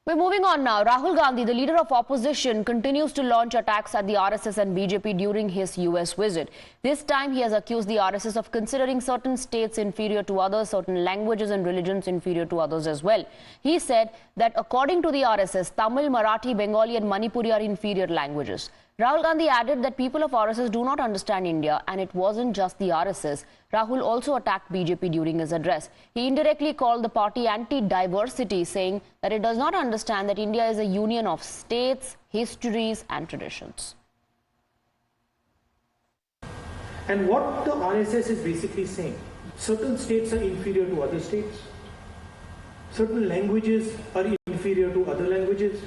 We're moving on now. Rahul Gandhi, the leader of opposition, continues to launch attacks at the RSS and BJP during his US visit. This time he has accused the RSS of considering certain states inferior to others, certain languages and religions inferior to others as well. He said that according to the RSS, Tamil, Marathi, Bengali and Manipuri are inferior languages. Rahul Gandhi added that people of RSS do not understand India, and it wasn't just the RSS. Rahul also attacked BJP during his address. He indirectly called the party anti-diversity, saying that it does not understand that India is a union of states, histories and traditions. And what the RSS is basically saying, certain states are inferior to other states, certain languages are inferior to other languages,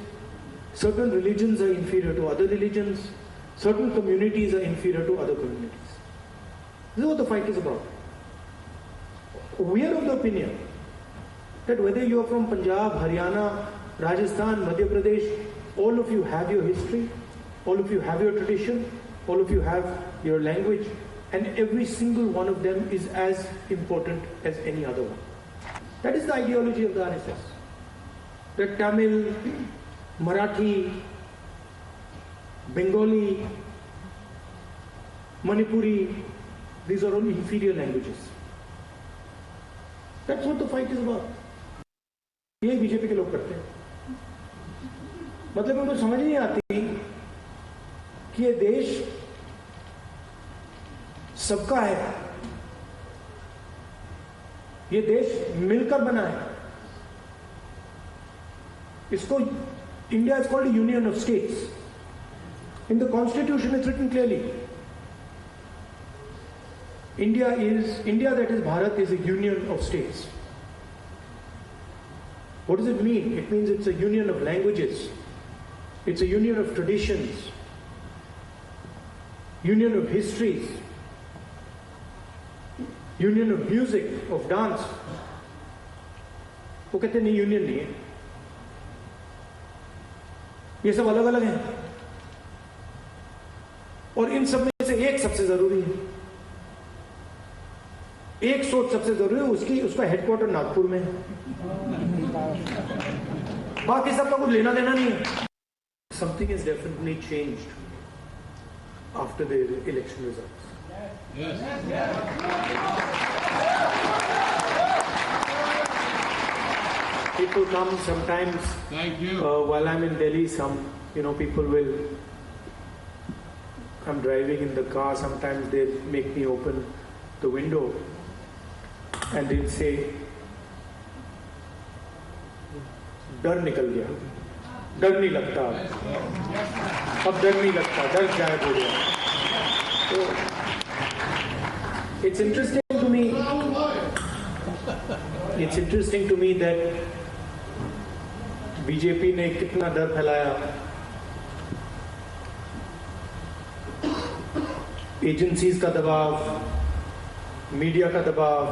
certain religions are inferior to other religions, certain communities are inferior to other communities. This is what the fight is about. We are of the opinion that whether you are from Punjab, Haryana, Rajasthan, Madhya Pradesh, all of you have your history, all of you have your tradition, all of you have your language, and every single one of them is as important as any other one. That is the ideology of the RSS. That Tamil, Marathi, Bengali, Manipuri, these are all inferior languages. That's what the fight is about. ये BJP के लोग करते हैं. मतलब उनको समझ नहीं आती कि ये देश सबका है. ये देश मिलकर बना है. इसको India is called a union of states. In the constitution it's written clearly. India that is Bharat is a union of states. What does it mean? It means it's a union of languages. It's a union of traditions. Union of histories. Union of music, of dance. वो कहते नहीं union नहीं है. ये सब अलग अलग हैं और इन सब में से एक सबसे जरूरी है. एक सोच सबसे जरूरी है, उसका हेडक्वार्टर नागपुर में है. बाकी सबका कुछ लेना देना नहीं है. Something has definitely changed after the election results. People come sometimes. Thank you. While I'm in Delhi, people will. I'm driving in the car. Sometimes they make me open the window, and they'll say, "डर निकल गया, डर नहीं लगता, अब डर नहीं लगता, डर गायब हो गया." So it's interesting to me. It's interesting to me that BJP ने कितना डर फैलाया. एजेंसीज का दबाव, मीडिया का दबाव,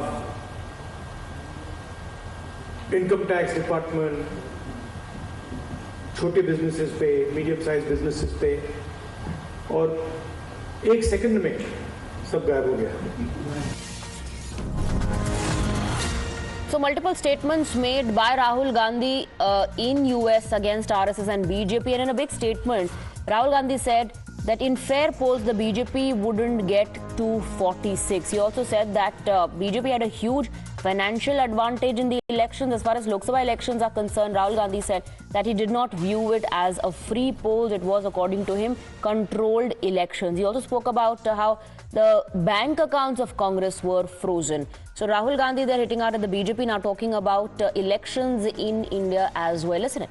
इनकम टैक्स डिपार्टमेंट, छोटे बिजनेसेस पे, मीडियम साइज बिजनेसेस पे, और एक सेकंड में सब गायब हो गया. So multiple statements made by Rahul Gandhi in US against RSS and BJP, and in a big statement, Rahul Gandhi said that in fair polls the BJP wouldn't get to 46. He also said that BJP had a huge financial advantage in the elections. As far as Lok Sabha elections are concerned, Rahul Gandhi said that he did not view it as a free poll. It was, according to him, controlled elections. He also spoke about how the bank accounts of Congress were frozen. So Rahul Gandhi, they're hitting out at the BJP now, talking about elections in India as well. Listen in.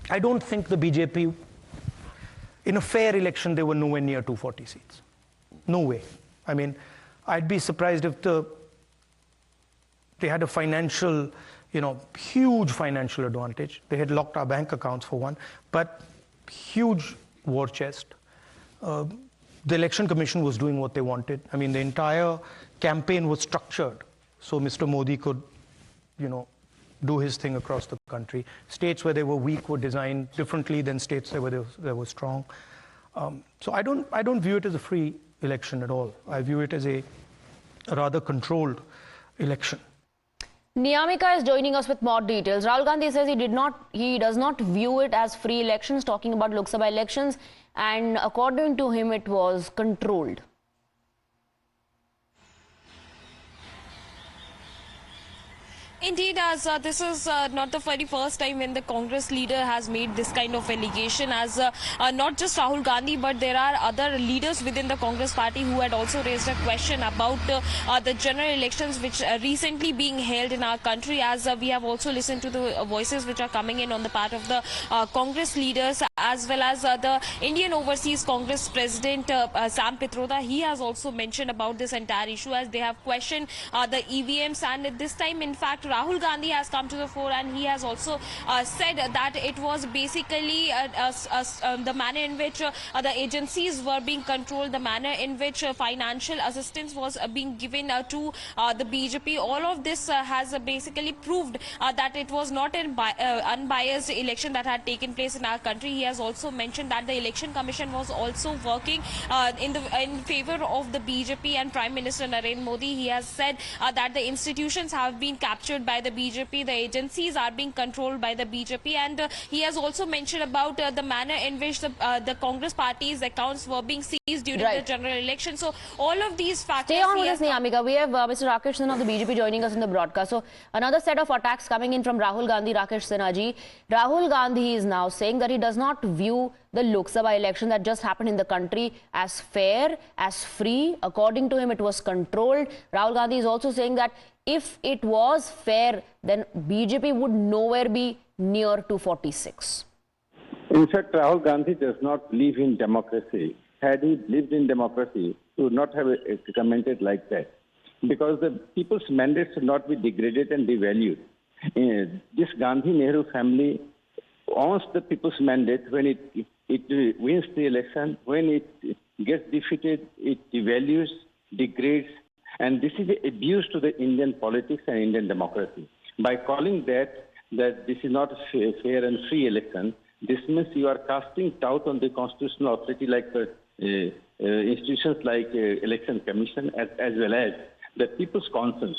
I don't think the BJP, in a fair election, they were nowhere near 240 seats. No way. I mean, I'd be surprised if they had a financial, huge financial advantage. They had locked our bank accounts for one, but huge war chest. The Election Commission was doing what they wanted. I mean, the entire campaign was structured so Mr. Modi could, do his thing across the country. States where they were weak were designed differently than states where they were strong. So I don't view it as a free election at all. I view it as a rather controlled election. Niyamika is joining us with more details. Rahul Gandhi says he does not view it as free elections, talking about Lok Sabha elections, and according to him, it was controlled. Indeed, as this is not the very first time when the Congress leader has made this kind of allegation, as not just Rahul Gandhi, but there are other leaders within the Congress party who had also raised a question about the general elections which recently being held in our country, as we have also listened to the voices which are coming in on the part of the Congress leaders, as well as the Indian Overseas Congress President Sam Pitroda. He has also mentioned about this entire issue, as they have questioned the EVMs, and this time, in fact, Rahul Gandhi has come to the fore, and he has also said that it was basically the manner in which the agencies were being controlled, the manner in which financial assistance was being given to the BJP. All of this has basically proved that it was not an unbiased election that had taken place in our country. He has also mentioned that the Election Commission was also working in favor of the BJP and Prime Minister Narendra Modi. He has said that the institutions have been captured by the BJP, the agencies are being controlled by the BJP, and he has also mentioned about the manner in which the Congress party's accounts were being seized during the general election. So all of these factors... Stay on with us, Niyamika. We have Mr. Rakesh Sinha of the BJP joining us in the broadcast. So another set of attacks coming in from Rahul Gandhi. Rakesh Sinha ji, Rahul Gandhi is now saying that he does not view the Lok Sabha election that just happened in the country as fair, as free. According to him, it was controlled. Rahul Gandhi is also saying that if it was fair, then BJP would nowhere be near 246. In fact, Rahul Gandhi does not believe in democracy. Had he believed in democracy, he would not have commented like that. Because the people's mandate should not be degraded and devalued. This Gandhi-Nehru family owns the people's mandate. When it wins the election, when it gets defeated, it devalues, degrades, and this is an abuse to the Indian politics and Indian democracy. By calling that this is not a fair and free election, this means you are casting doubt on the constitutional authority like institutions like Election Commission as well as the people's conscience.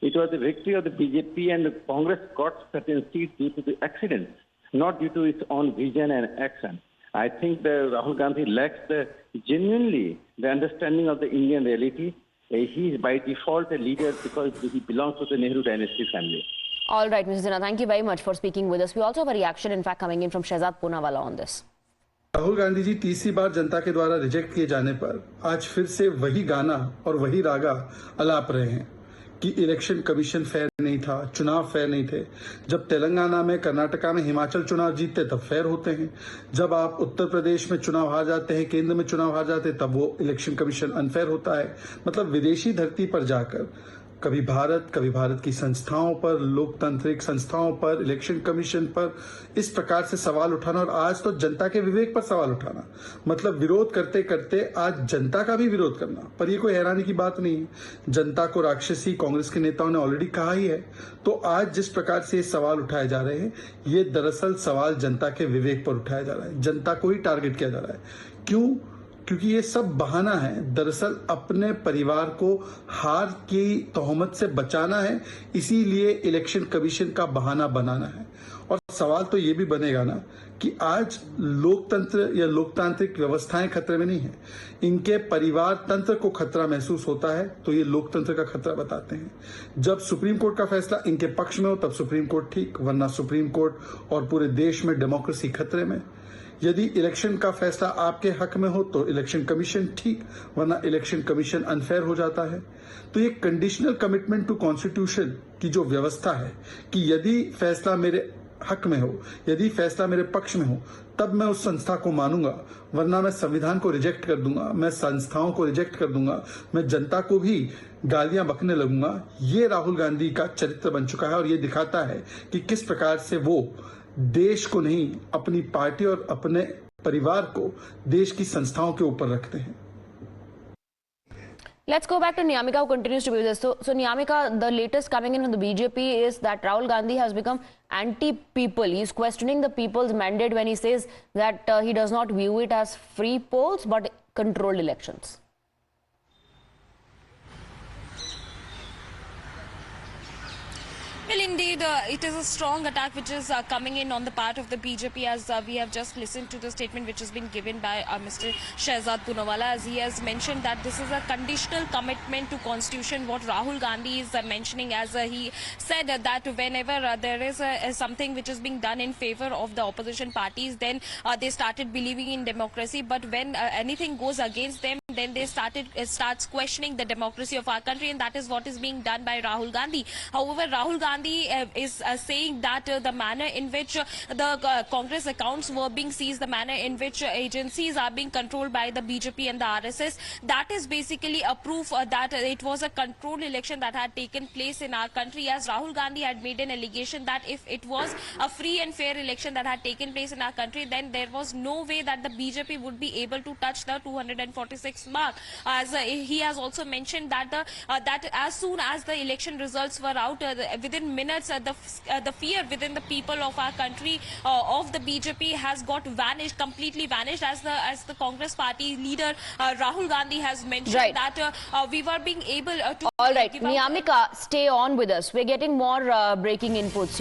It was the victory of the BJP, and the Congress got certain seats due to the accidents, not due to its own vision and action. I think that Rahul Gandhi lacks genuinely the understanding of the Indian reality. He is by default a leader because he belongs to the Nehru dynasty family. All right, Mr. Sinha, thank you very much for speaking with us. We also have a reaction, in fact, coming in from Shehzad Poonawalla on this. Rahul Gandhi ji तीसरी बार जनता के द्वारा reject किए जाने पर आज फिर से वही गाना और वही रागा अलाप रहे हैं कि इलेक्शन कमीशन फेयर नहीं था, चुनाव फेयर नहीं थे। जब तेलंगाना में, कर्नाटका में, हिमाचल चुनाव जीतते तब फेयर होते हैं। जब आप उत्तर प्रदेश में चुनाव हार जाते हैं, केंद्र में चुनाव हार जाते हैं, तब वो इलेक्शन कमीशन अनफेयर होता है। मतलब विदेशी धरती पर जाकर कभी भारत की संस्थाओं पर, लोकतांत्रिक संस्थाओं पर, इलेक्शन कमीशन पर इस प्रकार से सवाल उठाना, और आज तो जनता के विवेक पर सवाल उठाना, मतलब विरोध करते करते आज जनता का भी विरोध करना। पर ये कोई हैरानी की बात नहीं है। जनता को राक्षसी कांग्रेस के नेताओं ने ऑलरेडी कहा ही है। तो आज जिस प्रकार से ये सवाल उठाए जा रहे हैं, ये दरअसल सवाल जनता के विवेक पर उठाया जा रहा है, जनता को ही टारगेट किया जा रहा है। क्यों? क्योंकि ये सब बहाना है। दरअसल अपने परिवार को हार की तोहमत से बचाना है, इसीलिए इलेक्शन कमीशन का बहाना बनाना है। और सवाल तो ये भी बनेगा ना कि आज लोकतंत्र या लोकतांत्रिक व्यवस्थाएं खतरे में नहीं है, इनके परिवार तंत्र को खतरा महसूस होता है तो ये लोकतंत्र का खतरा बताते हैं। जब सुप्रीम कोर्ट का फैसला इनके पक्ष में हो तब सुप्रीम कोर्ट ठीक, वरना सुप्रीम कोर्ट और पूरे देश में डेमोक्रेसी खतरे में। यदि इलेक्शन का फैसला आपके हक में हो तो इलेक्शन कमीशन ठीक, वरना इलेक्शन कमीशन अनफेयर हो जाता है। तो ये कंडीशनल कमिटमेंट टू कॉन्स्टिट्यूशन की जो व्यवस्था है कि यदि फैसला मेरे हक में हो, यदि फैसला मेरे पक्ष में हो, तब मैं उस संस्था को मानूंगा, वरना मैं संविधान को रिजेक्ट कर दूंगा, मैं संस्थाओं को रिजेक्ट कर दूंगा, मैं जनता को भी गालियां बकने लगूंगा। ये राहुल गांधी का चरित्र बन चुका है और ये दिखाता है कि किस प्रकार से वो देश को नहीं, अपनी पार्टी और अपने परिवार को देश की संस्थाओं के ऊपर रखते हैं। Let's go back to Niyamika, who continues to be with us. So Niyamika, the latest coming in from the BJP is that Rahul Gandhi has become anti-people. He's questioning the people's mandate when he says that he does not view it as free polls but controlled elections. Well, indeed, it is a strong attack which is coming in on the part of the BJP, as we have just listened to the statement which has been given by Mr. Shehzad Poonawalla, as he has mentioned that this is a conditional commitment to constitution. What Rahul Gandhi is mentioning, as he said that whenever there is something which is being done in favor of the opposition parties, then they started believing in democracy. But when anything goes against them, then they starts questioning the democracy of our country, and that is what is being done by Rahul Gandhi. However, Rahul Gandhi is saying that the manner in which the Congress accounts were being seized, the manner in which agencies are being controlled by the BJP and the RSS, that is basically a proof that it was a controlled election that had taken place in our country, as Rahul Gandhi had made an allegation that if it was a free and fair election that had taken place in our country, then there was no way that the BJP would be able to touch the 246 mark. As he has also mentioned that that as soon as the election results were out, within minutes, the fear within the people of our country of the BJP has got vanished, completely vanished, as the Congress party leader Rahul Gandhi has mentioned, Right. that we were being able to. All right, give out- Niyamika, stay on with us. We're getting more breaking inputs.